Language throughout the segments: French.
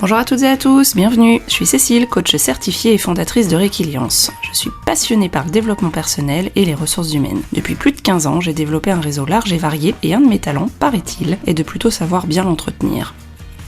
Bonjour à toutes et à tous, bienvenue. Je suis Cécile, coach certifiée et fondatrice de Réquiliance. Je suis passionnée par le développement personnel et les ressources humaines. Depuis plus de 15 ans, j'ai développé un réseau large et varié et un de mes talents, paraît-il, est de plutôt savoir bien l'entretenir.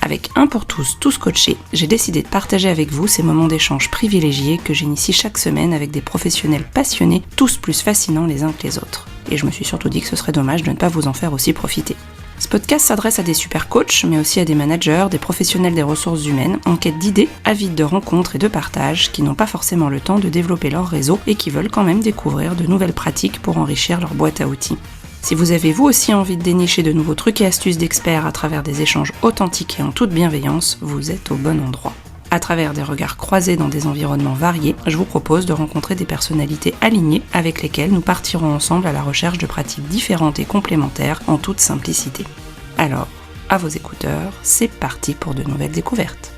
Avec Un pour tous, tous coachés, j'ai décidé de partager avec vous ces moments d'échange privilégiés que j'initie chaque semaine avec des professionnels passionnés, tous plus fascinants les uns que les autres. Et je me suis surtout dit que ce serait dommage de ne pas vous en faire aussi profiter. Ce podcast s'adresse à des super coachs, mais aussi à des managers, des professionnels des ressources humaines, en quête d'idées, avides de rencontres et de partage, qui n'ont pas forcément le temps de développer leur réseau et qui veulent quand même découvrir de nouvelles pratiques pour enrichir leur boîte à outils. Si vous avez vous aussi envie de dénicher de nouveaux trucs et astuces d'experts à travers des échanges authentiques et en toute bienveillance, vous êtes au bon endroit. À travers des regards croisés dans des environnements variés, je vous propose de rencontrer des personnalités alignées avec lesquelles nous partirons ensemble à la recherche de pratiques différentes et complémentaires en toute simplicité. Alors, à vos écouteurs, c'est parti pour de nouvelles découvertes.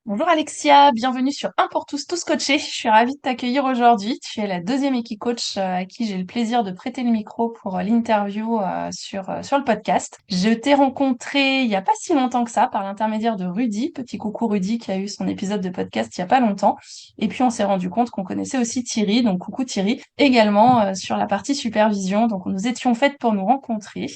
Bonjour Alexia, bienvenue sur Un pour tous, tous coachés. Je suis ravie de t'accueillir aujourd'hui. Tu es la deuxième Equicoach à qui j'ai le plaisir de prêter le micro pour l'interview sur le podcast. Je t'ai rencontré il n'y a pas si longtemps que ça par l'intermédiaire de Rudy, petit coucou Rudy qui a eu son épisode de podcast il n'y a pas longtemps. Et puis on s'est rendu compte qu'on connaissait aussi Thierry, donc coucou Thierry, également sur la partie supervision. Donc nous étions faites pour nous rencontrer.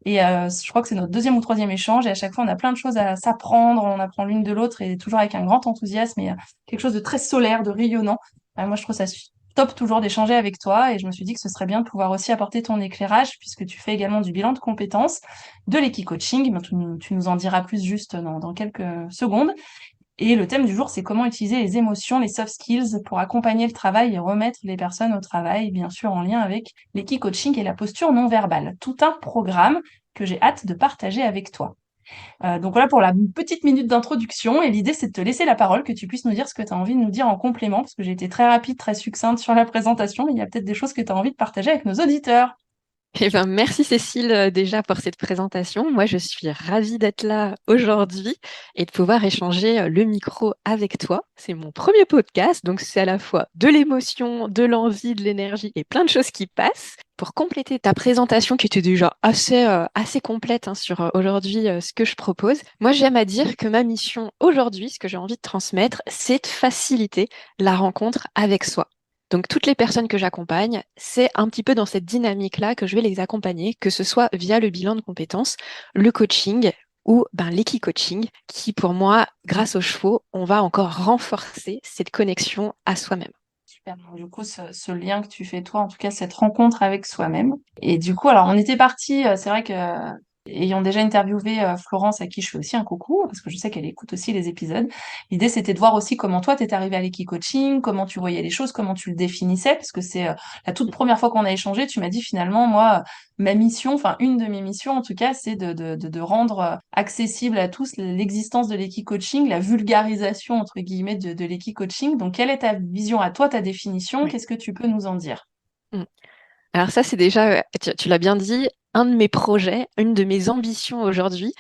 Et je crois que c'est notre deuxième ou troisième échange et à chaque fois on a plein de choses à s'apprendre, on apprend l'une de l'autre et toujours avec un grand enthousiasme et quelque chose de très solaire, de rayonnant. Moi je trouve ça top toujours d'échanger avec toi et je me suis dit que ce serait bien de pouvoir aussi apporter ton éclairage puisque tu fais également du bilan de compétences, de l'équicoaching, tu nous en diras plus juste dans quelques secondes. Et le thème du jour, c'est comment utiliser les émotions, les soft skills pour accompagner le travail et remettre les personnes au travail, bien sûr en lien avec l'équicoaching et la posture non verbale. Tout un programme que j'ai hâte de partager avec toi. Donc voilà pour la petite minute d'introduction et l'idée c'est de te laisser la parole, que tu puisses nous dire ce que tu as envie de nous dire en complément, parce que j'ai été très rapide, très succincte sur la présentation, mais il y a peut-être des choses que tu as envie de partager avec nos auditeurs. Merci Cécile déjà pour cette présentation. Moi, je suis ravie d'être là aujourd'hui et de pouvoir échanger le micro avec toi. C'est mon premier podcast, donc c'est à la fois de l'émotion, de l'envie, de l'énergie et plein de choses qui passent. Pour compléter ta présentation qui était déjà assez complète sur aujourd'hui ce que je propose, moi j'aime à dire que ma mission aujourd'hui, ce que j'ai envie de transmettre, c'est de faciliter la rencontre avec soi. Donc, toutes les personnes que j'accompagne, c'est un petit peu dans cette dynamique-là que je vais les accompagner, que ce soit via le bilan de compétences, le coaching ou l'equi-coaching, qui pour moi, grâce aux chevaux, on va encore renforcer cette connexion à soi-même. Super. Donc, du coup, ce lien que tu fais toi, en tout cas cette rencontre avec soi-même. Et du coup, alors on était parti, c'est vrai que ayant déjà interviewé Florence, à qui je fais aussi un coucou, parce que je sais qu'elle écoute aussi les épisodes, l'idée c'était de voir aussi comment toi t'es arrivé à l'équicoaching, comment tu voyais les choses, comment tu le définissais, parce que c'est la toute première fois qu'on a échangé, tu m'as dit finalement, moi, ma mission, enfin une de mes missions en tout cas, c'est de rendre accessible à tous l'existence de l'équicoaching, la vulgarisation entre guillemets de l'équicoaching. Donc quelle est ta vision à toi, ta définition? Oui. Qu'est-ce que tu peux nous en dire? Mm. Alors ça, c'est déjà, tu l'as bien dit, un de mes projets, une de mes ambitions aujourd'hui,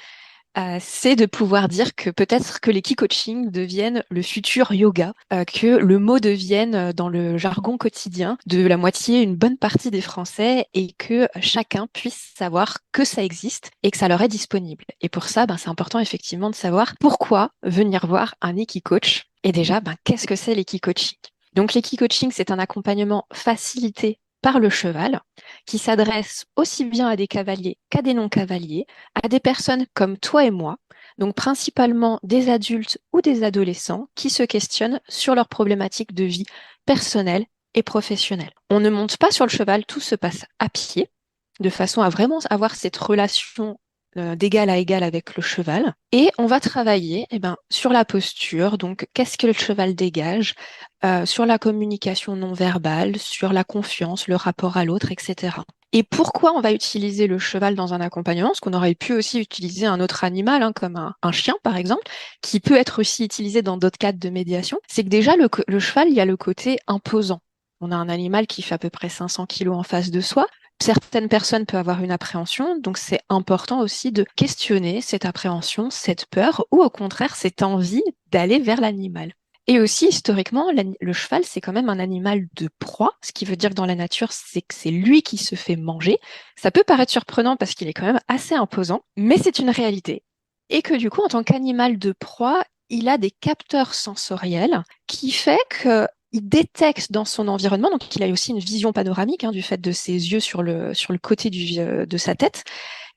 c'est de pouvoir dire que peut-être que l'équi-coaching devienne le futur yoga, que le mot devienne dans le jargon quotidien de la moitié, une bonne partie des Français et que chacun puisse savoir que ça existe et que ça leur est disponible. Et pour ça, c'est important effectivement de savoir pourquoi venir voir un équi-coach et déjà, qu'est-ce que c'est l'équi-coaching? Donc l'équi-coaching, c'est un accompagnement facilité par le cheval qui s'adresse aussi bien à des cavaliers qu'à des non-cavaliers, à des personnes comme toi et moi, donc principalement des adultes ou des adolescents qui se questionnent sur leurs problématiques de vie personnelle et professionnelle. On ne monte pas sur le cheval, tout se passe à pied, de façon à vraiment avoir cette relation d'égal à égal avec le cheval. Et on va travailler sur la posture, donc qu'est-ce que le cheval dégage, sur la communication non verbale, sur la confiance, le rapport à l'autre, etc. Et pourquoi on va utiliser le cheval dans un accompagnement? Parce qu'on aurait pu aussi utiliser un autre animal, comme un chien par exemple, qui peut être aussi utilisé dans d'autres cadres de médiation. C'est que déjà, le cheval, il y a le côté imposant. On a un animal qui fait à peu près 500 kilos en face de soi. Certaines personnes peuvent avoir une appréhension, donc c'est important aussi de questionner cette appréhension, cette peur, ou au contraire cette envie d'aller vers l'animal. Et aussi, historiquement, le cheval, c'est quand même un animal de proie, ce qui veut dire que dans la nature, c'est que c'est lui qui se fait manger. Ça peut paraître surprenant parce qu'il est quand même assez imposant, mais c'est une réalité. Et que du coup, en tant qu'animal de proie, il a des capteurs sensoriels qui fait que il détecte dans son environnement, donc il a aussi une vision panoramique du fait de ses yeux sur le côté de sa tête,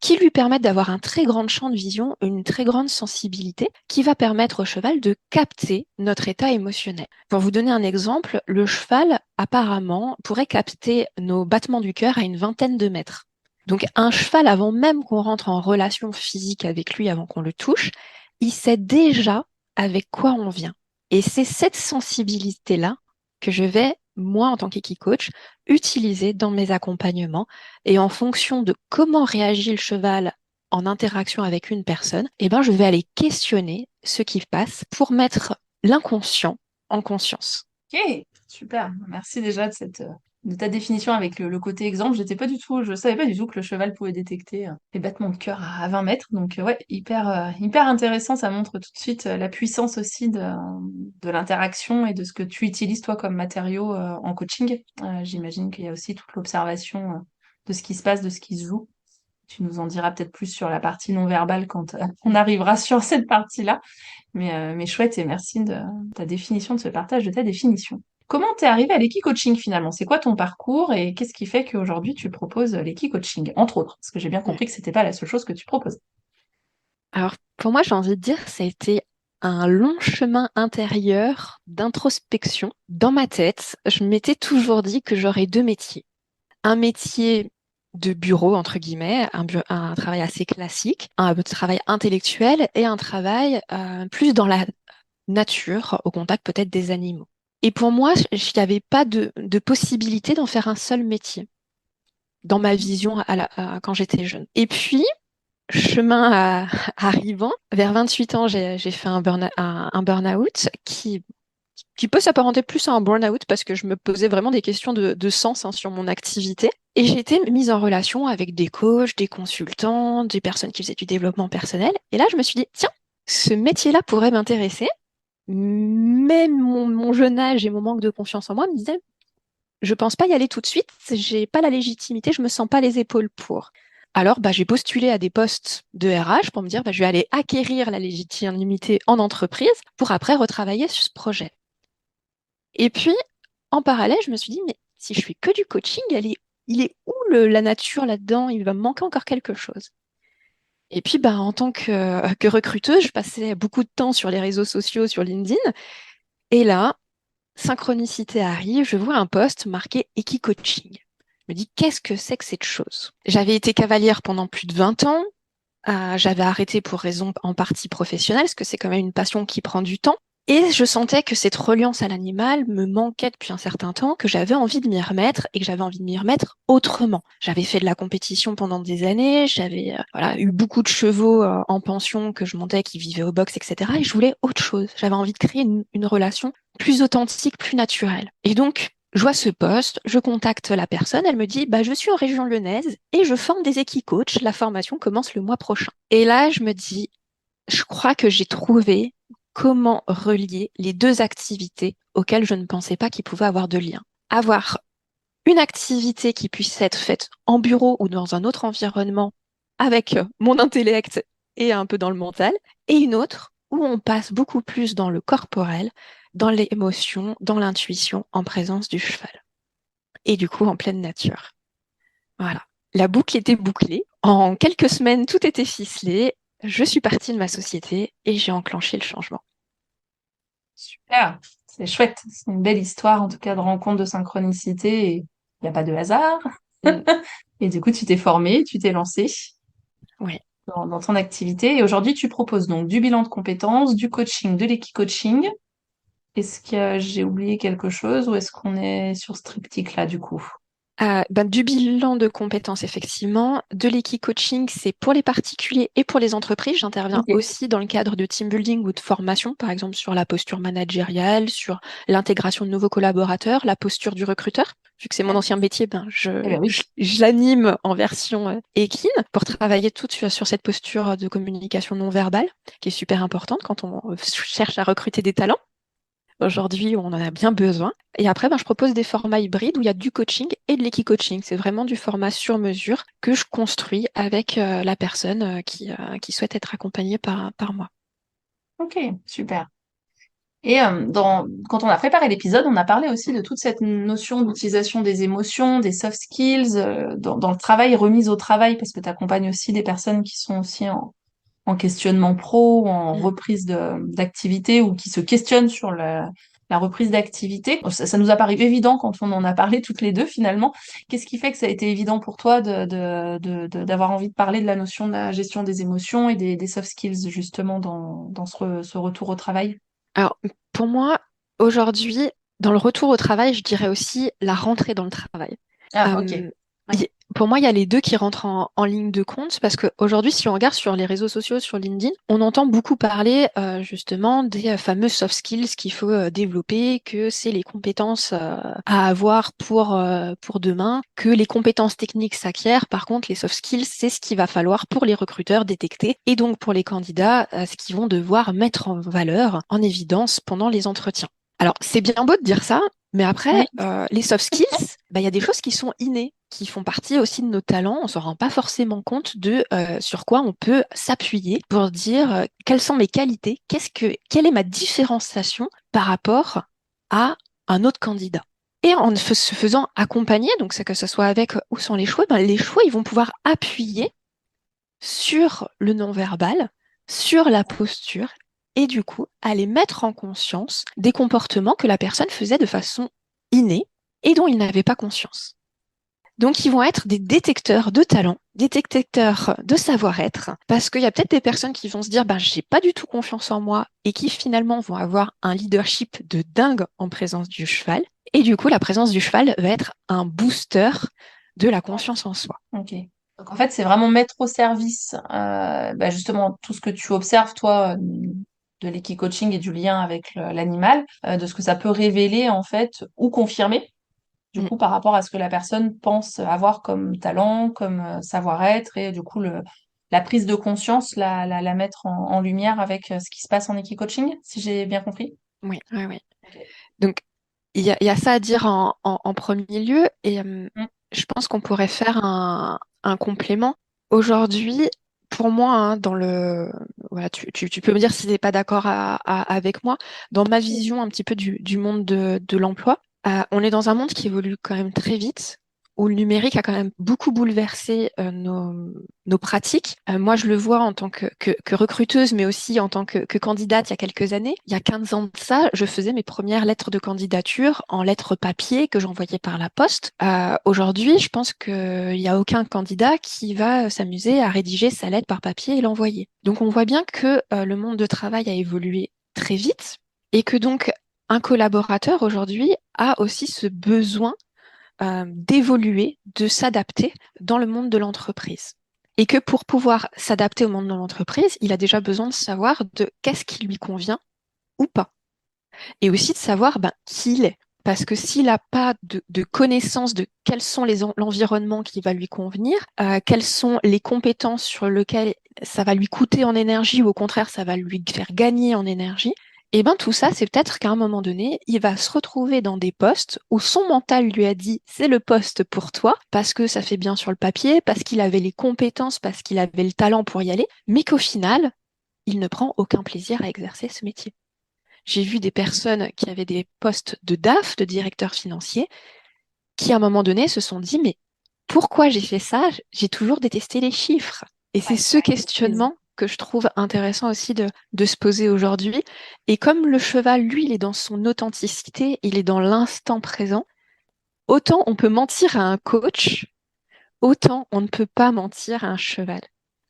qui lui permettent d'avoir un très grand champ de vision, une très grande sensibilité, qui va permettre au cheval de capter notre état émotionnel. Pour vous donner un exemple, le cheval, apparemment, pourrait capter nos battements du cœur à une vingtaine de mètres. Donc un cheval, avant même qu'on rentre en relation physique avec lui, avant qu'on le touche, il sait déjà avec quoi on vient. Et c'est cette sensibilité-là que je vais, moi, en tant qu'équicoach, utiliser dans mes accompagnements. Et en fonction de comment réagit le cheval en interaction avec une personne, eh ben, je vais aller questionner ce qui passe pour mettre l'inconscient en conscience. Ok, super. Merci déjà de ta définition avec le côté exemple. Je savais pas du tout que le cheval pouvait détecter les battements de cœur à 20 mètres. Donc ouais, hyper intéressant. Ça montre tout de suite la puissance aussi de l'interaction et de ce que tu utilises toi comme matériau en coaching. J'imagine qu'il y a aussi toute l'observation de ce qui se passe, de ce qui se joue. Tu nous en diras peut-être plus sur la partie non verbale quand on arrivera sur cette partie-là. Mais chouette et merci de ta définition, de ce partage de ta définition. Comment t'es arrivé à l'equi-coaching finalement? C'est quoi ton parcours et qu'est-ce qui fait qu'aujourd'hui tu proposes l'equi-coaching, entre autres? Parce que j'ai bien Mm. compris que c'était pas la seule chose que tu proposes. Alors, pour moi, j'ai envie de dire, ça a été un long chemin intérieur d'introspection. Dans ma tête, je m'étais toujours dit que j'aurais deux métiers. Un métier de bureau, entre guillemets, un travail assez classique, un travail intellectuel et un travail plus dans la nature, au contact peut-être des animaux. Et pour moi, il n'y avait pas de possibilité d'en faire un seul métier dans ma vision quand j'étais jeune. Et puis, arrivant, vers 28 ans, j'ai fait un burn-out qui peut s'apparenter plus à un burn-out parce que je me posais vraiment des questions de sens sur mon activité. Et j'ai été mise en relation avec des coachs, des consultants, des personnes qui faisaient du développement personnel. Et là, je me suis dit, tiens, ce métier-là pourrait m'intéresser. Mais mon jeune âge et mon manque de confiance en moi me disaient, je pense pas y aller tout de suite, j'ai pas la légitimité, je me sens pas les épaules pour. Alors, j'ai postulé à des postes de RH pour me dire, je vais aller acquérir la légitimité en entreprise pour après retravailler sur ce projet. Et puis, en parallèle, je me suis dit, mais si je fais que du coaching, il est où la nature là-dedans? Il va me manquer encore quelque chose. Et puis, en tant que recruteuse, je passais beaucoup de temps sur les réseaux sociaux, sur LinkedIn. Et là, synchronicité arrive, je vois un post marqué Equi-Coaching. Je me dis, qu'est-ce que c'est que cette chose? J'avais été cavalière pendant plus de 20 ans. J'avais arrêté pour raison en partie professionnelle, parce que c'est quand même une passion qui prend du temps. Et je sentais que cette reliance à l'animal me manquait depuis un certain temps, que j'avais envie de m'y remettre et que j'avais envie de m'y remettre autrement. J'avais fait de la compétition pendant des années, j'avais eu beaucoup de chevaux en pension que je montais, qui vivaient au box, etc. Et je voulais autre chose. J'avais envie de créer une relation plus authentique, plus naturelle. Et donc, je vois ce poste, je contacte la personne, elle me dit, je suis en région lyonnaise et je forme des équicoachs, la formation commence le mois prochain. Et là, je me dis, je crois que j'ai trouvé comment relier les deux activités auxquelles je ne pensais pas qu'il pouvait avoir de lien. Avoir une activité qui puisse être faite en bureau ou dans un autre environnement avec mon intellect et un peu dans le mental, et une autre où on passe beaucoup plus dans le corporel, dans l'émotion, dans l'intuition, en présence du cheval. Et du coup, en pleine nature. Voilà. La boucle était bouclée. En quelques semaines, tout était ficelé. Je suis partie de ma société et j'ai enclenché le changement. Super, c'est chouette. C'est une belle histoire en tout cas de rencontre, de synchronicité et il n'y a pas de hasard. Mm. Et du coup, tu t'es formé, tu t'es lancé Ouais. dans ton activité et aujourd'hui, tu proposes donc du bilan de compétences, du coaching, de l'équi-coaching. Est-ce que j'ai oublié quelque chose ou est-ce qu'on est sur ce triptyque-là du coup? Du bilan de compétences, effectivement. De l'équi-coaching, c'est pour les particuliers et pour les entreprises. J'interviens Ok. aussi dans le cadre de team building ou de formation, par exemple sur la posture managériale, sur l'intégration de nouveaux collaborateurs, la posture du recruteur. Vu que c'est mon ancien métier, Eh ben oui. je l'anime en version équine pour travailler sur cette posture de communication non verbale, qui est super importante quand on cherche à recruter des talents. aujourd'hui où on en a bien besoin. Et après, je propose des formats hybrides où il y a du coaching et de l'équi-coaching. C'est vraiment du format sur mesure que je construis avec la personne qui souhaite être accompagnée par moi. Ok, super. Et quand on a préparé l'épisode, on a parlé aussi de toute cette notion d'utilisation des émotions, des soft skills, dans le travail, remise au travail, parce que tu accompagnes aussi des personnes qui sont aussi en questionnement pro, ou en Mm. reprise d'activité, ou qui se questionnent sur la reprise d'activité. Ça nous a paru évident quand on en a parlé toutes les deux finalement. Qu'est-ce qui fait que ça a été évident pour toi d'avoir envie de parler de la notion de la gestion des émotions et des soft skills justement dans ce retour au travail? Alors, pour moi, aujourd'hui, dans le retour au travail, je dirais aussi la rentrée dans le travail. Ah, ok. Euh, Ouais. pour moi, il y a les deux qui rentrent en ligne de compte parce qu'aujourd'hui, si on regarde sur les réseaux sociaux, sur LinkedIn, on entend beaucoup parler justement des fameux soft skills qu'il faut développer, que c'est les compétences à avoir pour demain, que les compétences techniques s'acquièrent. Par contre, les soft skills, c'est ce qu'il va falloir pour les recruteurs détecter et donc pour les candidats, ce qu'ils vont devoir mettre en valeur, en évidence pendant les entretiens. Alors, c'est bien beau de dire ça, mais après, Oui. les soft skills, il y a des choses qui sont innées, qui font partie aussi de nos talents. On ne se rend pas forcément compte de sur quoi on peut s'appuyer pour dire quelles sont mes qualités, quelle est ma différenciation par rapport à un autre candidat. Et en se faisant accompagner, donc c'est que ce soit avec ou sans les choix, ils vont pouvoir appuyer sur le non-verbal, sur la posture, et du coup, aller mettre en conscience des comportements que la personne faisait de façon innée et dont il n'avait pas conscience. Donc, ils vont être des détecteurs de talent, des détecteurs de savoir-être, parce qu'il y a peut-être des personnes qui vont se dire, j'ai pas du tout confiance en moi, et qui finalement vont avoir un leadership de dingue en présence du cheval. Et du coup, la présence du cheval va être un booster de la confiance en soi. Ok. Donc en fait, c'est vraiment mettre au service justement tout ce que tu observes, toi, de l'équi-coaching et du lien avec l'animal, de ce que ça peut révéler en fait ou confirmer, du Mm. coup, par rapport à ce que la personne pense avoir comme talent, comme savoir-être, et du coup, la prise de conscience, la mettre en lumière avec ce qui se passe en équi-coaching, si j'ai bien compris. Oui, oui, oui. Ok. Donc, il y a ça à dire en premier lieu, et Mm. je pense qu'on pourrait faire un complément. Aujourd'hui, pour moi, hein, voilà, tu peux me dire si tu n'es pas d'accord avec moi, dans ma vision un petit peu du monde de l'emploi, on est dans un monde qui évolue quand même très vite, où le numérique a quand même beaucoup bouleversé nos pratiques. Moi, je le vois en tant que recruteuse, mais aussi en tant que candidate il y a quelques années. Il y a 15 ans de ça, je faisais mes premières lettres de candidature en lettres papier que j'envoyais par la poste. Aujourd'hui, je pense qu'il n'y a aucun candidat qui va s'amuser à rédiger sa lettre par papier et l'envoyer. Donc, on voit bien que le monde de travail a évolué très vite et que donc un collaborateur aujourd'hui a aussi ce besoin d'évoluer, de s'adapter dans le monde de l'entreprise. Et que pour pouvoir s'adapter au monde de l'entreprise, il a déjà besoin de savoir de qu'est-ce qui lui convient ou pas. Et aussi de savoir qui il est. Parce que s'il n'a pas de connaissance de quels sont l'environnement qui va lui convenir, quelles sont les compétences sur lesquelles ça va lui coûter en énergie ou au contraire ça va lui faire gagner en énergie, et ben tout ça, c'est peut-être qu'à un moment donné, il va se retrouver dans des postes où son mental lui a dit c'est le poste pour toi, parce que ça fait bien sur le papier, parce qu'il avait les compétences, parce qu'il avait le talent pour y aller, mais qu'au final, il ne prend aucun plaisir à exercer ce métier. J'ai vu des personnes qui avaient des postes de DAF, de directeur financier, qui à un moment donné se sont dit, mais pourquoi j'ai fait ça? J'ai toujours détesté les chiffres. Et c'est Ouais, ce questionnement que je trouve intéressant aussi de se poser aujourd'hui. Et comme le cheval, lui, il est dans son authenticité, il est dans l'instant présent, autant on peut mentir à un coach, autant on ne peut pas mentir à un cheval.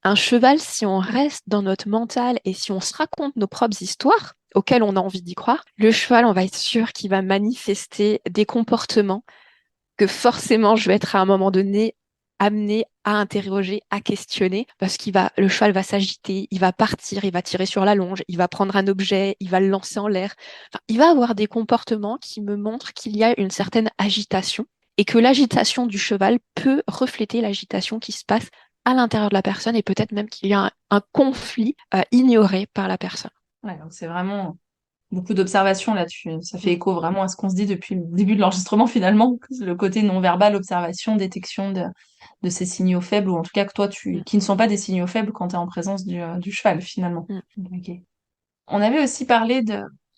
Un cheval, si on reste dans notre mental et si on se raconte nos propres histoires, auxquelles on a envie d'y croire, le cheval, on va être sûr qu'il va manifester des comportements que forcément je vais être à un moment donné amené à interroger, à questionner, parce le cheval va s'agiter, il va partir, il va tirer sur la longe, il va prendre un objet, il va le lancer en l'air. Enfin, il va avoir des comportements qui me montrent qu'il y a une certaine agitation et que l'agitation du cheval peut refléter l'agitation qui se passe à l'intérieur de la personne et peut-être même qu'il y a un conflit ignoré par la personne. ouais, donc c'est vraiment beaucoup d'observations là-dessus. Ça fait Mm, écho vraiment à ce qu'on se dit depuis le début de l'enregistrement finalement, le côté non-verbal, observation, détection de ces signaux faibles, ou en tout cas que toi, mm, qui ne sont pas des signaux faibles quand tu es en présence du cheval finalement. mm. Ok. On avait aussi parlé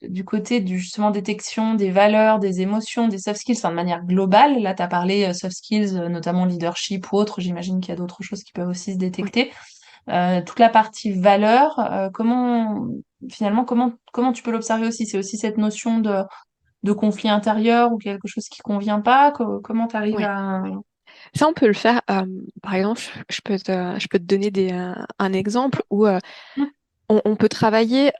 du côté du justement détection des valeurs, des émotions, des soft skills, enfin, de manière globale. Là, tu as parlé soft skills, notamment leadership ou autre. J'imagine qu'il y a d'autres choses qui peuvent aussi se Oui. détecter. Toute la partie valeur, finalement, comment tu peux l'observer aussi? C'est aussi cette notion de conflit intérieur ou quelque chose qui convient pas? Comment tu arrives Oui. à... Ça, on peut le faire. Par exemple, je peux te donner un exemple où on peut travailler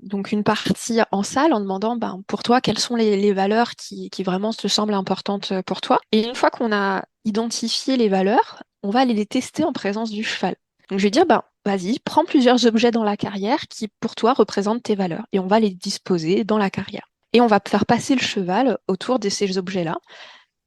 donc une partie en salle en demandant ben, pour toi quelles sont les valeurs qui vraiment te semblent importantes pour toi. Et une fois qu'on a identifié les valeurs, on va aller les tester en présence du cheval. Donc je vais dire ben, vas-y, prends plusieurs objets dans la carrière qui pour toi représentent tes valeurs et on va les disposer dans la carrière. Et on va faire passer le cheval autour de ces objets-là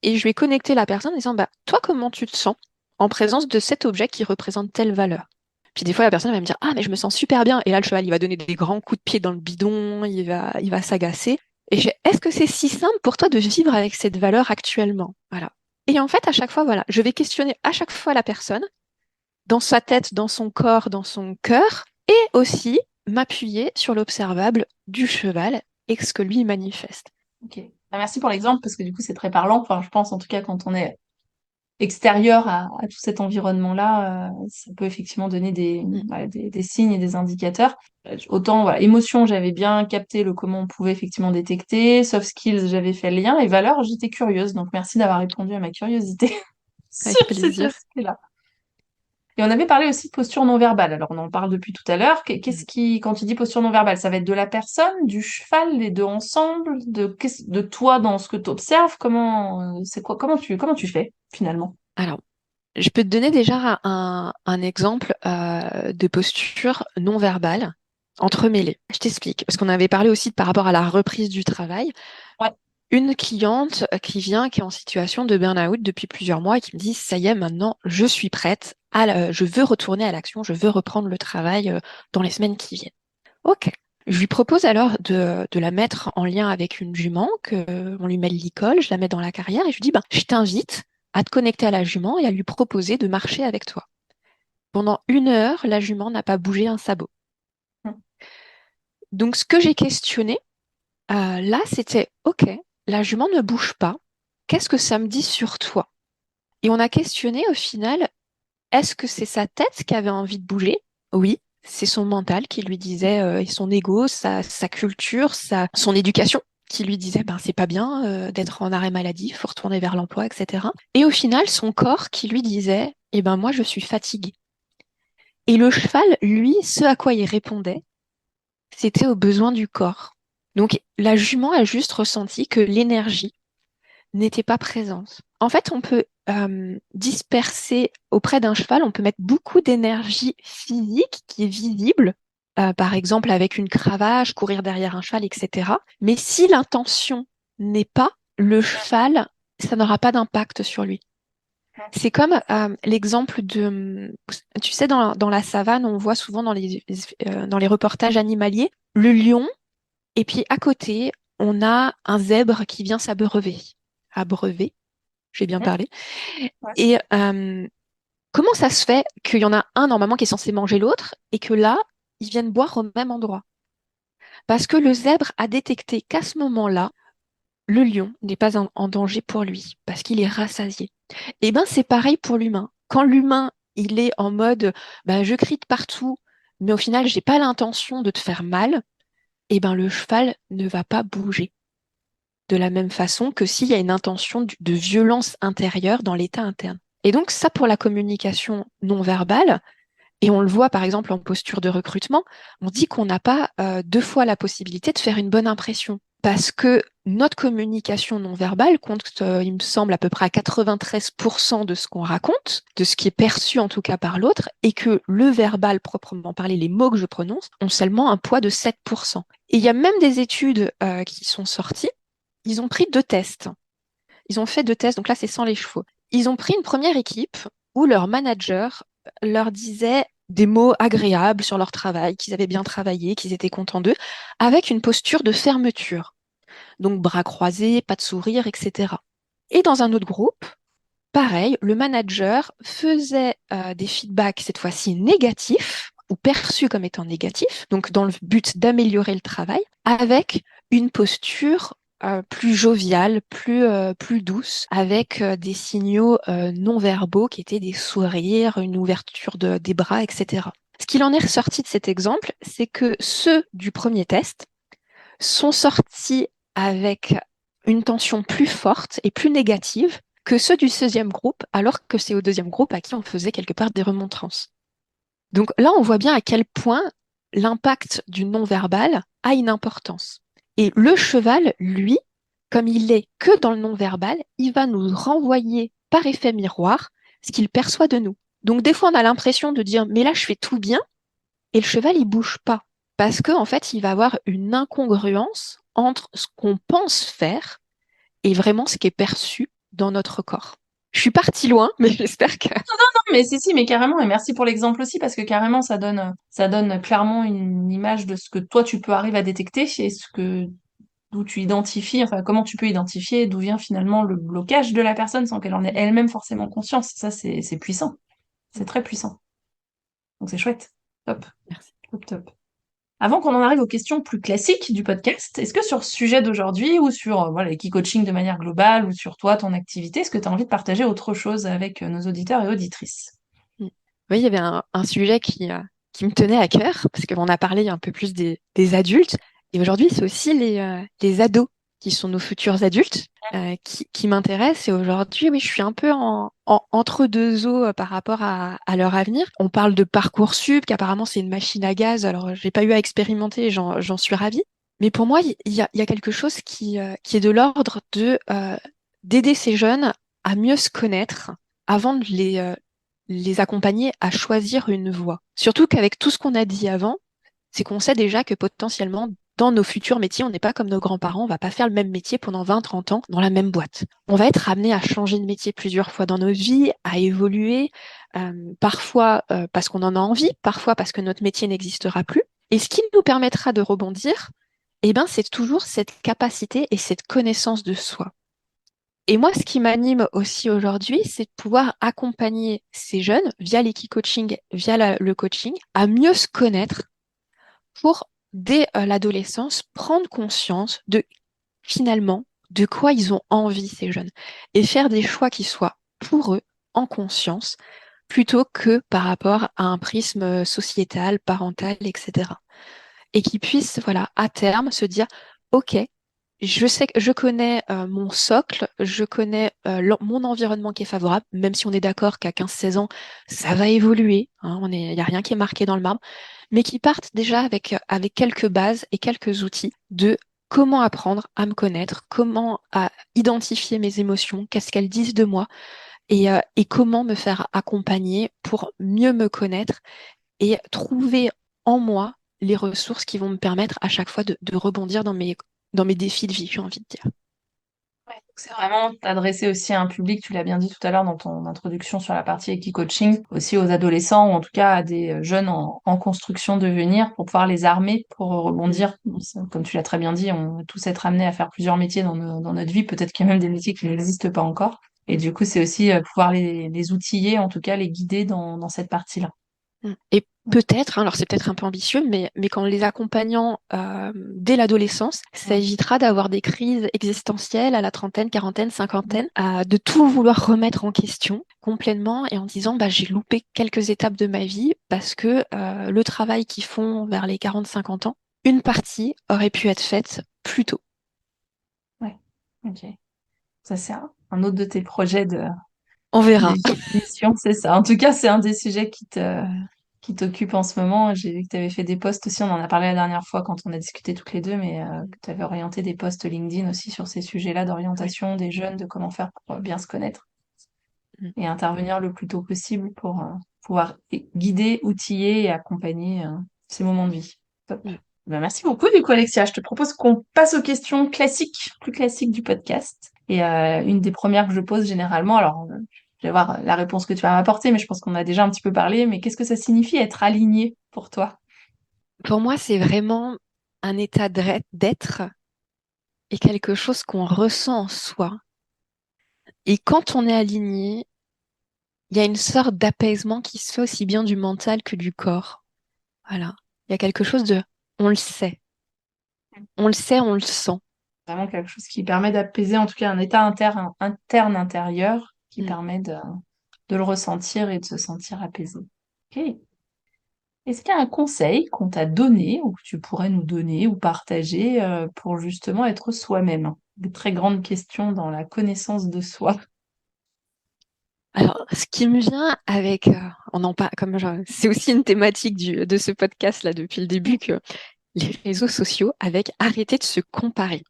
et je vais connecter la personne en disant bah, toi comment tu te sens en présence de cet objet qui représente telle valeur. Puis des fois, la personne va me dire, ah, mais je me sens super bien. Et là, le cheval, il va donner des grands coups de pied dans le bidon, il va s'agacer. Est-ce que c'est si simple pour toi de vivre avec cette valeur actuellement? Voilà. Et en fait, à chaque fois, voilà, je vais questionner à chaque fois la personne, dans sa tête, dans son corps, dans son cœur, et aussi m'appuyer sur l'observable du cheval et ce que lui manifeste. Ok. Bah, merci pour l'exemple parce que du coup, c'est très parlant. Enfin, je pense en tout cas quand on est extérieur à tout cet environnement-là, ça peut effectivement donner Mm. voilà, des signes et des indicateurs. Autant, voilà, émotion, j'avais bien capté le comment on pouvait effectivement détecter. Soft skills, j'avais fait le lien. Et valeurs, j'étais curieuse. Donc, merci d'avoir répondu à ma curiosité Avec sur cet plaisir. aspect-là. Et on avait parlé aussi de posture non verbale. Alors, on en parle depuis tout à l'heure. Mm. Quand tu dis posture non verbale, ça va être de la personne, du cheval, les deux ensemble, de toi dans ce que tu observes? C'est quoi, comment tu fais finalement? Alors, je peux te donner déjà un exemple de posture non verbale entremêlée. Je t'explique, parce qu'on avait parlé aussi par rapport à la reprise du travail. Ouais. Une cliente qui vient, qui est en situation de burn-out depuis plusieurs mois et qui me dit, ça y est, maintenant, je suis prête, je veux retourner à l'action, je veux reprendre le travail dans les semaines qui viennent. Ok. Je lui propose alors de la mettre en lien avec une jument, on lui met le licol, je la mets dans la carrière et je lui dis, ben, je t'invite à te connecter à la jument et à lui proposer de marcher avec toi. Pendant 1 heure, la jument n'a pas bougé un sabot. Donc, ce que j'ai questionné, là, c'était, OK, la jument ne bouge pas. Qu'est-ce que ça me dit sur toi? Et on a questionné au final, est-ce que c'est sa tête qui avait envie de bouger? Oui, c'est son mental qui lui disait, et son ego, sa culture, son éducation, qui lui disait, ben, c'est pas bien d'être en arrêt maladie, il faut retourner vers l'emploi, etc. Et au final, son corps qui lui disait, eh ben, moi, je suis fatigué. Et le cheval, lui, ce à quoi il répondait, c'était aux besoins du corps. Donc, la jument a juste ressenti que l'énergie n'était pas présente. En fait, on peut disperser auprès d'un cheval, on peut mettre beaucoup d'énergie physique qui est visible, par exemple avec une cravache, courir derrière un cheval, etc. Mais si l'intention n'est pas, le cheval, ça n'aura pas d'impact sur lui. C'est comme l'exemple de, tu sais, dans la savane, on voit souvent dans les reportages animaliers, le lion, et puis à côté, on a un zèbre qui vient s'abreuver. Abreuver, j'ai bien Mhm. parlé. Ouais. Et comment ça se fait qu'il y en a un normalement qui est censé manger l'autre et que là, ils viennent boire au même endroit? Parce que le zèbre a détecté qu'à ce moment-là, le lion n'est pas en danger pour lui, parce qu'il est rassasié. Eh ben, c'est pareil pour l'humain. Quand l'humain, il est en mode, bah, je crie de partout, mais au final, j'ai pas l'intention de te faire mal, eh ben, le cheval ne va pas bouger. De la même façon que s'il y a une intention de violence intérieure dans l'état interne. Et donc, ça, pour la communication non verbale, et on le voit par exemple en posture de recrutement, on dit qu'on n'a pas 2 fois la possibilité de faire une bonne impression. Parce que notre communication non verbale compte, il me semble, à peu près à 93% de ce qu'on raconte, de ce qui est perçu en tout cas par l'autre, et que le verbal proprement parlé, les mots que je prononce, ont seulement un poids de 7%. Et il y a même des études qui sont sorties, ils ont pris 2 tests. Ils ont fait 2 tests, donc là c'est sans les chevaux. Ils ont pris une première équipe où leur manager leur disait des mots agréables sur leur travail, qu'ils avaient bien travaillé, qu'ils étaient contents d'eux, avec une posture de fermeture. Donc bras croisés, pas de sourire, etc. Et dans un autre groupe, pareil, le manager faisait des feedbacks cette fois-ci négatifs ou perçus comme étant négatifs, donc dans le but d'améliorer le travail, avec une posture plus joviale, plus douce, avec des signaux non verbaux qui étaient des sourires, une ouverture des bras, etc. Ce qu'il en est ressorti de cet exemple, c'est que ceux du premier test sont sortis avec une tension plus forte et plus négative que ceux du deuxième groupe, alors que c'est au deuxième groupe à qui on faisait quelque part des remontrances. Donc là, on voit bien à quel point l'impact du non-verbal a une importance. Et le cheval, lui, comme il est que dans le non-verbal, il va nous renvoyer par effet miroir ce qu'il perçoit de nous. Donc des fois, on a l'impression de dire, mais là, je fais tout bien, et le cheval, il bouge pas. Parce qu'en fait, il va avoir une incongruence entre ce qu'on pense faire et vraiment ce qui est perçu dans notre corps. Je suis partie loin, mais j'espère que... Non, mais si, mais carrément, et merci pour l'exemple aussi, parce que carrément, ça donne clairement une image de ce que toi, tu peux arriver à détecter et d'où tu identifies, enfin, comment tu peux identifier d'où vient finalement le blocage de la personne sans qu'elle en ait elle-même forcément conscience. Ça, c'est puissant. C'est très puissant. Donc, c'est chouette. Top, Merci. top, top. Avant qu'on en arrive aux questions plus classiques du podcast, est-ce que sur ce sujet d'aujourd'hui ou sur voilà, l'e-coaching de manière globale ou sur toi, ton activité, est-ce que tu as envie de partager autre chose avec nos auditeurs et auditrices? Mm. Oui, il y avait un sujet qui me tenait à cœur, parce qu'on a parlé un peu plus des adultes, et aujourd'hui, c'est aussi les ados qui sont nos futurs adultes qui m'intéressent. Et aujourd'hui, oui, je suis un peu entre deux eaux par rapport à leur avenir. On parle de Parcoursup, qu'apparemment c'est une machine à gaz, alors j'ai pas eu à expérimenter, j'en suis ravie. Mais pour moi, il y a quelque chose qui est de l'ordre d'aider ces jeunes à mieux se connaître avant de les accompagner à choisir une voie. Surtout qu'avec tout ce qu'on a dit avant, c'est qu'on sait déjà que potentiellement, dans nos futurs métiers, on n'est pas comme nos grands-parents, on va pas faire le même métier pendant 20, 30 ans dans la même boîte. On va être amené à changer de métier plusieurs fois dans nos vies, à évoluer, parfois parce qu'on en a envie, parfois parce que notre métier n'existera plus. Et ce qui nous permettra de rebondir, eh ben, c'est toujours cette capacité et cette connaissance de soi. Et moi, ce qui m'anime aussi aujourd'hui, c'est de pouvoir accompagner ces jeunes via l'équicoaching, via le coaching, à mieux se connaître pour, dès l'adolescence, prendre conscience de finalement de quoi ils ont envie, ces jeunes, et faire des choix qui soient pour eux, en conscience, plutôt que par rapport à un prisme sociétal, parental, etc. Et qui puissent, voilà, à terme, se dire, OK, je sais que je connais mon socle, je connais mon environnement qui est favorable, même si on est d'accord qu'à 15-16 ans, ça va évoluer, hein, il n'y a rien qui est marqué dans le marbre, mais qui partent déjà avec quelques bases et quelques outils de comment apprendre à me connaître, comment à identifier mes émotions, qu'est-ce qu'elles disent de moi, et comment me faire accompagner pour mieux me connaître et trouver en moi les ressources qui vont me permettre à chaque fois de rebondir dans mes défis de vie, j'ai envie de dire. Ouais, donc c'est vraiment t'adresser aussi à un public, tu l'as bien dit tout à l'heure dans ton introduction sur la partie Equi-coaching, aussi aux adolescents ou en tout cas à des jeunes en construction de venir pour pouvoir les armer pour Mm. rebondir. Bon, comme tu l'as très bien dit, on va tous être amenés à faire plusieurs métiers dans notre vie, peut-être qu'il y a même des métiers qui n'existent pas encore. Et du coup, c'est aussi pouvoir les outiller, en tout cas les guider dans cette partie-là. Mm. Et peut-être, hein, alors c'est peut-être un peu ambitieux, mais qu'en les accompagnant dès l'adolescence, ça Ouais. évitera d'avoir des crises existentielles à la trentaine, quarantaine, cinquantaine, de tout vouloir remettre en question complètement et en disant bah, j'ai loupé quelques étapes de ma vie parce que le travail qu'ils font vers les 40-50 ans, une partie aurait pu être faite plus tôt. Ouais. Ok. Ça, c'est un autre de tes projets On de verra. mission, c'est ça. En tout cas, c'est un des sujets qui t'occupe en ce moment. J'ai vu que tu avais fait des posts aussi, on en a parlé la dernière fois quand on a discuté toutes les deux, mais que tu avais orienté des posts LinkedIn aussi sur ces sujets-là Ouais. d'orientation des jeunes, de comment faire pour bien se connaître Mm. et intervenir le plus tôt possible pour pouvoir guider, outiller et accompagner ces moments de vie. Top. Mm. Ben, merci beaucoup du coup Alexia. Je te propose qu'on passe aux questions classiques, plus classiques du podcast. Et une des premières que je pose généralement, alors Je vais voir la réponse que tu vas m'apporter, mais je pense qu'on a déjà un petit peu parlé. Mais qu'est-ce que ça signifie être aligné pour toi? Pour moi, c'est vraiment un état d'être et quelque chose qu'on ressent en soi. Et quand on est aligné, il y a une sorte d'apaisement qui se fait aussi bien du mental que du corps. Voilà. Il y a quelque chose de, on le sait, on le sait, on le sent. Vraiment quelque chose qui permet d'apaiser, en tout cas un état interne intérieur qui Mm. permet de le ressentir et de se sentir apaisé. Ok. Est-ce qu'il y a un conseil qu'on t'a donné ou que tu pourrais nous donner ou partager pour justement être soi-même? Des très grandes questions dans la connaissance de soi. Alors, ce qui me vient avec, on en parle, c'est aussi une thématique de ce podcast là depuis le début que les réseaux sociaux avec arrêter de se comparer.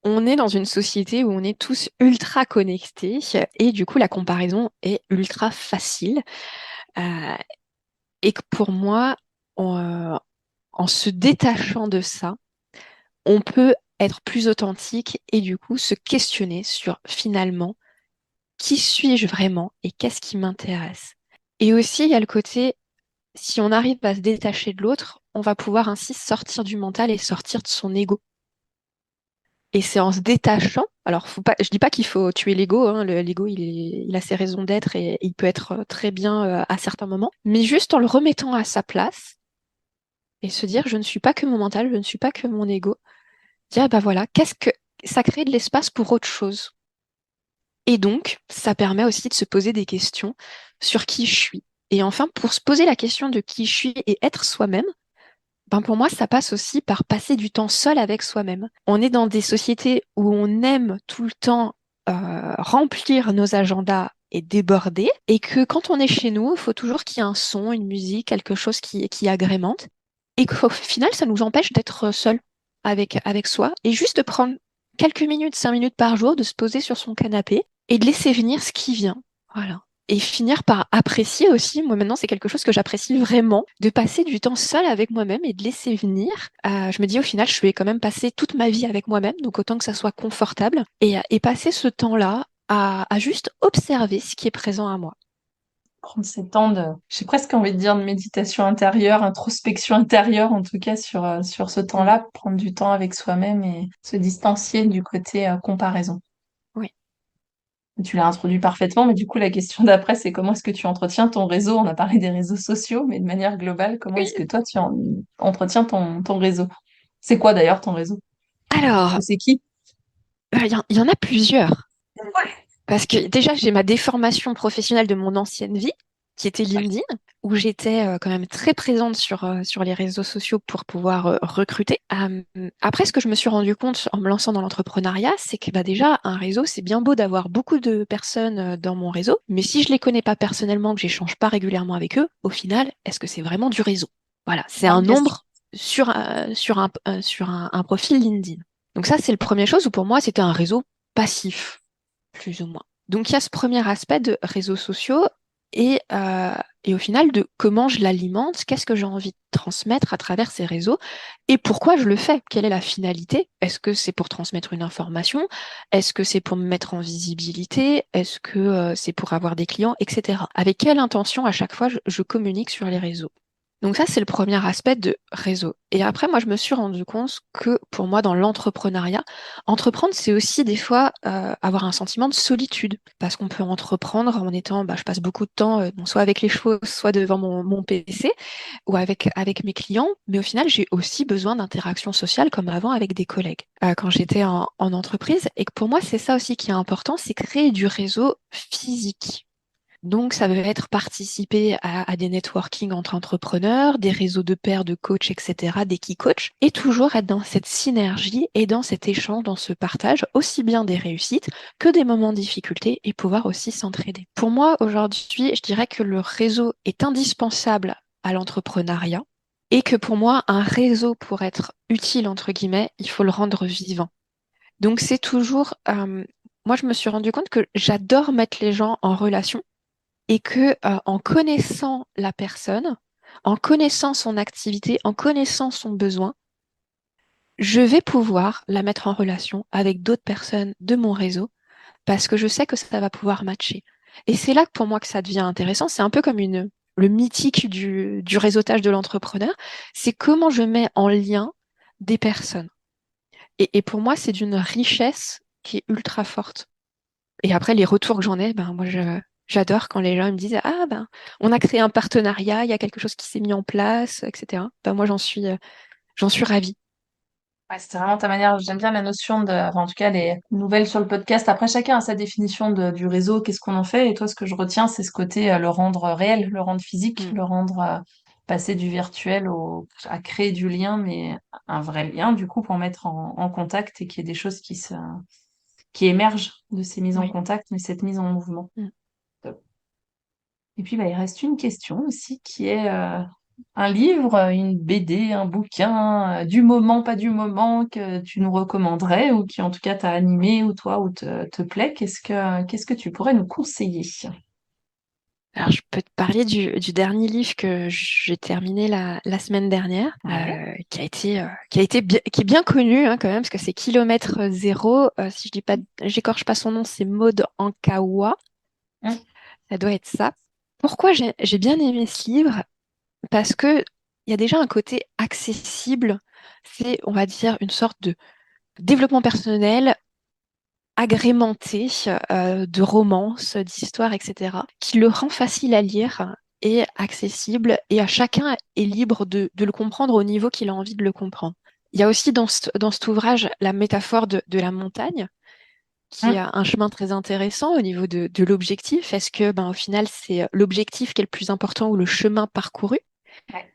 On est dans une société où on est tous ultra connectés et du coup la comparaison est ultra facile. Euh, et que pour moi, en se détachant de ça, on peut être plus authentique et du coup se questionner sur finalement qui suis-je vraiment et qu'est-ce qui m'intéresse. Et aussi, il y a le côté, si on arrive à se détacher de l'autre, on va pouvoir ainsi sortir du mental et sortir de son ego. Et c'est en se détachant, alors faut pas, je dis pas qu'il faut tuer l'ego, hein, l'ego il a ses raisons d'être et il peut être très bien à certains moments, mais juste en le remettant à sa place et se dire je ne suis pas que mon mental, je ne suis pas que mon ego, dire bah voilà, qu'est-ce que ça crée de l'espace pour autre chose. Et donc, ça permet aussi de se poser des questions sur qui je suis. Et enfin, pour se poser la question de qui je suis et être soi-même, ben pour moi, ça passe aussi par passer du temps seul avec soi-même. On est dans des sociétés où on aime tout le temps remplir nos agendas et déborder, et que quand on est chez nous, il faut toujours qu'il y ait un son, une musique, quelque chose qui agrémente, et qu'au final, ça nous empêche d'être seul avec soi, et juste de prendre quelques minutes, 5 minutes par jour, de se poser sur son canapé et de laisser venir ce qui vient. Voilà. Et finir par apprécier aussi, moi maintenant c'est quelque chose que j'apprécie vraiment, de passer du temps seul avec moi-même et de laisser venir. Je me dis au final, je vais quand même passer toute ma vie avec moi-même, donc autant que ça soit confortable, et passer ce temps-là à juste observer ce qui est présent à moi. Prendre ces temps de, j'ai presque envie de dire de méditation intérieure, introspection intérieure en tout cas sur ce Mm. temps-là, prendre du temps avec soi-même et se distancier du côté comparaison. Oui. Tu l'as introduit parfaitement, mais du coup la question d'après c'est comment est-ce que tu entretiens ton réseau? On a parlé des réseaux sociaux, mais de manière globale, comment est-ce Oui. que toi entretiens ton réseau? C'est quoi d'ailleurs ton réseau? Alors, Et c'est qui? il y en a plusieurs. Parce que déjà, j'ai ma déformation professionnelle de mon ancienne vie, qui était LinkedIn, où j'étais quand même très présente sur les réseaux sociaux pour pouvoir recruter. Après, ce que je me suis rendu compte en me lançant dans l'entrepreneuriat, c'est que bah, déjà, un réseau, c'est bien beau d'avoir beaucoup de personnes dans mon réseau, mais si je les connais pas personnellement, que j'échange pas régulièrement avec eux, au final, est-ce que c'est vraiment du réseau? Voilà, c'est un Bonne question. nombre sur un profil LinkedIn. Donc ça, c'est le premier chose où pour moi, c'était un réseau passif plus ou moins. Donc il y a ce premier aspect de réseaux sociaux et au final de comment je l'alimente, qu'est-ce que j'ai envie de transmettre à travers ces réseaux et pourquoi je le fais, quelle est la finalité? Est-ce que c'est pour transmettre une information? Est-ce que c'est pour me mettre en visibilité? Est-ce que c'est pour avoir des clients, etc. Avec quelle intention à chaque fois je communique sur les réseaux? Donc ça, c'est le premier aspect de réseau. Et après, moi, je me suis rendu compte que pour moi, dans l'entrepreneuriat, entreprendre, c'est aussi des fois avoir un sentiment de solitude. Parce qu'on peut entreprendre en étant, bah, je passe beaucoup de temps, bon, soit avec les chevaux, soit devant mon PC, ou avec mes clients. Mais au final, j'ai aussi besoin d'interaction sociale comme avant avec des collègues quand j'étais en entreprise. Et que pour moi, c'est ça aussi qui est important, c'est créer du réseau physique. Donc, ça va être participer à des networking entre entrepreneurs, des réseaux de pairs, de coachs, etc., des key coachs, et toujours être dans cette synergie et dans cet échange, dans ce partage, aussi bien des réussites que des moments de difficulté et pouvoir aussi s'entraider. Pour moi, aujourd'hui, je dirais que le réseau est indispensable à l'entrepreneuriat et que pour moi, un réseau, pour être utile, entre guillemets, il faut le rendre vivant. Donc, c'est toujours... moi, je me suis rendu compte que j'adore mettre les gens en relation et que en connaissant la personne, en connaissant son activité, en connaissant son besoin, je vais pouvoir la mettre en relation avec d'autres personnes de mon réseau parce que je sais que ça va pouvoir matcher. Et c'est là que pour moi que ça devient intéressant. C'est un peu comme le mythique du réseautage de l'entrepreneur. C'est comment je mets en lien des personnes. Et pour moi, c'est d'une richesse qui est ultra forte. Et après, les retours que j'en ai, ben, moi, j'adore quand les gens me disent, ah, ben, on a créé un partenariat, il y a quelque chose qui s'est mis en place, etc. Ben, moi, j'en suis ravie. Ouais, c'était vraiment ta manière. J'aime bien la notion enfin, en tout cas, les nouvelles sur le podcast. Après, chacun a sa définition du réseau, qu'est-ce qu'on en fait. Et toi, ce que je retiens, c'est ce côté, le rendre réel, le rendre physique, Mm. le rendre, passer du virtuel à créer du lien, mais un vrai lien, du coup, pour mettre en contact et qu'il y ait des choses qui émergent de ces mises en Oui. contact, mais cette mise en mouvement. Mm. Et puis, bah, il reste une question aussi qui est un livre, une BD, un bouquin, du moment, pas du moment, que tu nous recommanderais ou qui en tout cas t'a animé ou toi ou te plaît. Qu'est-ce que tu pourrais nous conseiller? Alors, je peux te parler du dernier livre que j'ai terminé la semaine dernière, Ouais. qui est bien connu hein, quand même, parce que c'est Kilomètre Zéro. Si je dis pas, j'écorche pas son nom, c'est Maud Ankawa. Mm. Ça doit être ça. Pourquoi j'ai bien aimé ce livre? Parce que il y a déjà un côté accessible. C'est, on va dire, une sorte de développement personnel agrémenté de romances, d'histoires, etc., qui le rend facile à lire et accessible, et à chacun est libre de le comprendre au niveau qu'il a envie de le comprendre. Il y a aussi dans cet ouvrage la métaphore de la montagne, qui Mm. a un chemin très intéressant au niveau de l'objectif. Est-ce que, ben, au final, c'est l'objectif qui est le plus important ou le chemin parcouru? Ouais.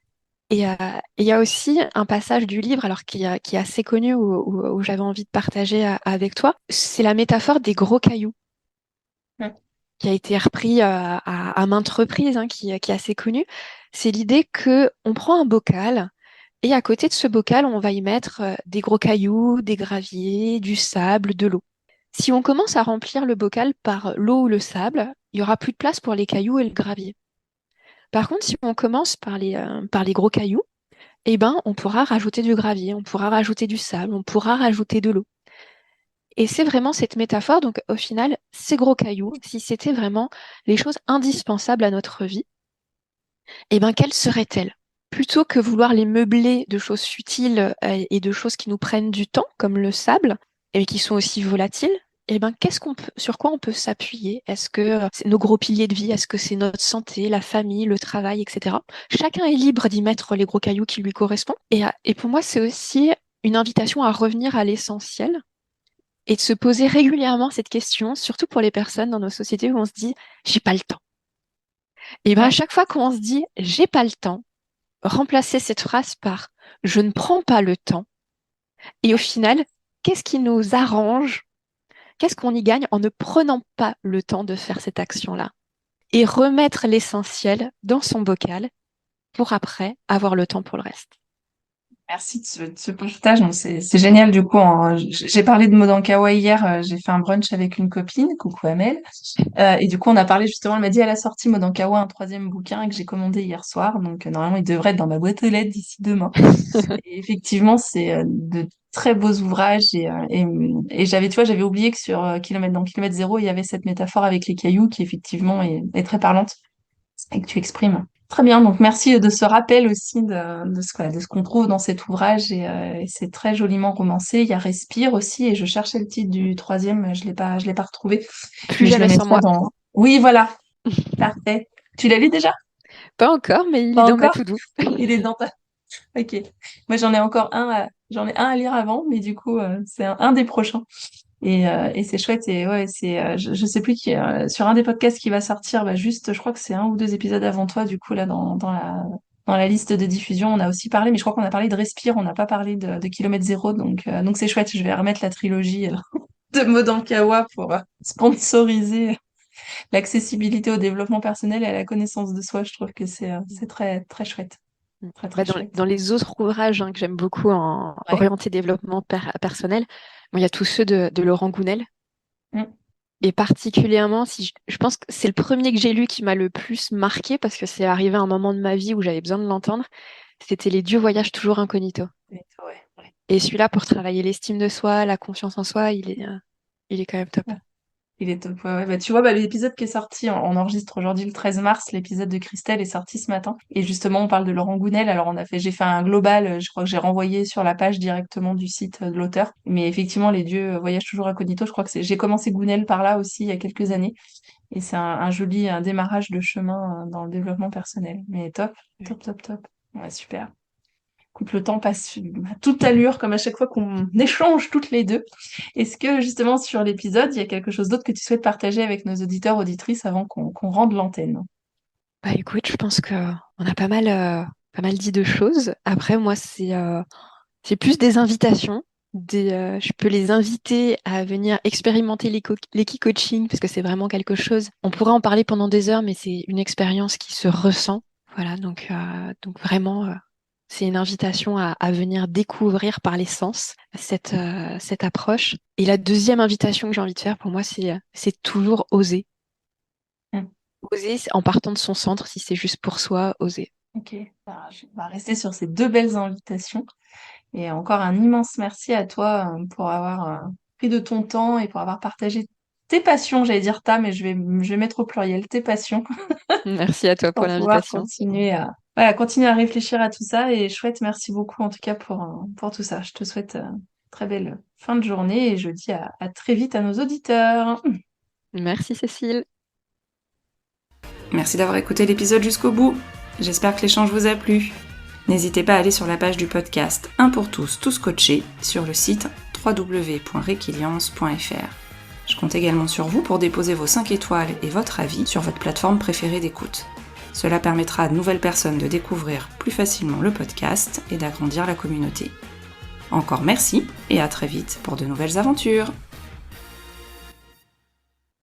Et il y a aussi un passage du livre, alors qui est assez connu, où j'avais envie de partager avec toi. C'est la métaphore des gros cailloux, Mm. qui a été repris à maintes reprises, hein, qui est assez connu. C'est l'idée que on prend un bocal et à côté de ce bocal, on va y mettre des gros cailloux, des graviers, du sable, de l'eau. Si on commence à remplir le bocal par l'eau ou le sable, il y aura plus de place pour les cailloux et le gravier. Par contre, si on commence par les gros cailloux, eh ben, on pourra rajouter du gravier, on pourra rajouter du sable, on pourra rajouter de l'eau. Et c'est vraiment cette métaphore, donc au final, ces gros cailloux, si c'était vraiment les choses indispensables à notre vie, eh ben, quelles seraient-elles? Plutôt que vouloir les meubler de choses futiles et de choses qui nous prennent du temps, comme le sable, et qui sont aussi volatiles, eh ben, sur quoi on peut s'appuyer? Est-ce que c'est nos gros piliers de vie? Est-ce que c'est notre santé, la famille, le travail, etc. Chacun est libre d'y mettre les gros cailloux qui lui correspondent. Et pour moi, c'est aussi une invitation à revenir à l'essentiel et de se poser régulièrement cette question, surtout pour les personnes dans nos sociétés où on se dit, j'ai pas le temps. Et ben, à Mm. chaque fois qu'on se dit, j'ai pas le temps, remplacer cette phrase par je ne prends pas le temps. Et au final, qu'est-ce qui nous arrange? Qu'est-ce qu'on y gagne en ne prenant pas le temps de faire cette action-là? Et remettre l'essentiel dans son bocal pour après avoir le temps pour le reste. Merci de ce partage. Non, c'est génial du coup. J'ai parlé de Modankawa hier. J'ai fait un brunch avec une copine, coucou Amel. Et du coup, on a parlé justement. Elle m'a dit elle a sorti Modankawa un troisième bouquin que j'ai commandé hier soir. Donc normalement, il devrait être dans ma boîte aux lettres d'ici demain. Et effectivement, c'est de très beaux ouvrages. Et j'avais, tu vois, j'avais oublié que dans Kilomètre Zéro, il y avait cette métaphore avec les cailloux qui effectivement est très parlante et que tu exprimes. Très bien, donc merci de ce rappel aussi de ce qu'on trouve dans cet ouvrage et c'est très joliment romancé. Il y a Respire aussi et je cherchais le titre du troisième, je l'ai pas retrouvé, Plus mais je le jamais sans mettrai moi. dans. Oui, voilà, parfait. Tu l'as lu déjà? Pas encore, mais il est Pas dans ma encore? to-do. Il est dans ta. Ok. Moi j'en ai un à lire avant, mais du coup c'est un des prochains. Et c'est chouette et ouais je sais plus qui sur un des podcasts qui va sortir bah juste je crois que c'est un ou deux épisodes avant toi du coup là dans la liste de diffusion on a aussi parlé mais je crois qu'on a parlé de Respire on n'a pas parlé de Kilomètre Zéro donc c'est chouette je vais remettre la trilogie de Modankawa pour sponsoriser l'accessibilité au développement personnel et à la connaissance de soi je trouve que c'est très très chouette très très Bah, chouette. dans les autres ouvrages hein, que j'aime beaucoup en Ouais. orienté développement personnel, bon, il y a tous ceux de Laurent Gounel. Mm. Et particulièrement, si je pense que c'est le premier que j'ai lu qui m'a le plus marqué parce que c'est arrivé à un moment de ma vie où j'avais besoin de l'entendre. C'était Les Dieux voyagent toujours incognito. Ouais, ouais. Et celui-là, pour travailler l'estime de soi, la confiance en soi, il est quand même top. Il est top. Ouais, ouais. Bah, tu vois, l'épisode qui est sorti, on enregistre aujourd'hui le 13 mars, l'épisode de Christelle est sorti ce matin. Et justement, on parle de Laurent Gounel. Alors, j'ai fait un global, je crois que j'ai renvoyé sur la page directement du site de l'auteur. Mais effectivement, les dieux voyagent toujours incognito. Je crois que j'ai commencé Gounel par là aussi il y a quelques années. Et c'est un joli un démarrage de chemin dans le développement personnel. Mais top, top, top, top. Ouais, super. Écoute, le temps passe à toute allure, comme à chaque fois qu'on échange toutes les deux. Est-ce que justement sur l'épisode, il y a quelque chose d'autre que tu souhaites partager avec nos auditeurs, auditrices avant qu'on rende l'antenne? Bah écoute, je pense que on a pas mal dit de choses. Après, moi, c'est plus des invitations. Je peux les inviter à venir expérimenter l'équi-coaching parce que c'est vraiment quelque chose. On pourrait en parler pendant des heures, mais c'est une expérience qui se ressent. Voilà, donc vraiment, c'est une invitation à venir découvrir par les sens cette approche. Et la deuxième invitation que j'ai envie de faire pour moi, c'est toujours oser. Hmm. Oser en partant de son centre, si c'est juste pour soi, oser. Ok, je vais rester sur ces deux belles invitations. Et encore un immense merci à toi pour avoir pris de ton temps et pour avoir partagé tes passions, j'allais dire mais je vais mettre au pluriel, tes passions, Merci à toi pour pour pouvoir l'invitation. continuer à réfléchir à tout ça. Et chouette, merci beaucoup en tout cas pour tout ça. Je te souhaite très belle fin de journée et je dis à très vite à nos auditeurs. Merci Cécile. Merci d'avoir écouté l'épisode jusqu'au bout. J'espère que l'échange vous a plu. N'hésitez pas à aller sur la page du podcast Un pour tous, tous coachés sur le site www.requiliance.fr. Je compte également sur vous pour déposer vos 5 étoiles et votre avis sur votre plateforme préférée d'écoute. Cela permettra à de nouvelles personnes de découvrir plus facilement le podcast et d'agrandir la communauté. Encore merci et à très vite pour de nouvelles aventures.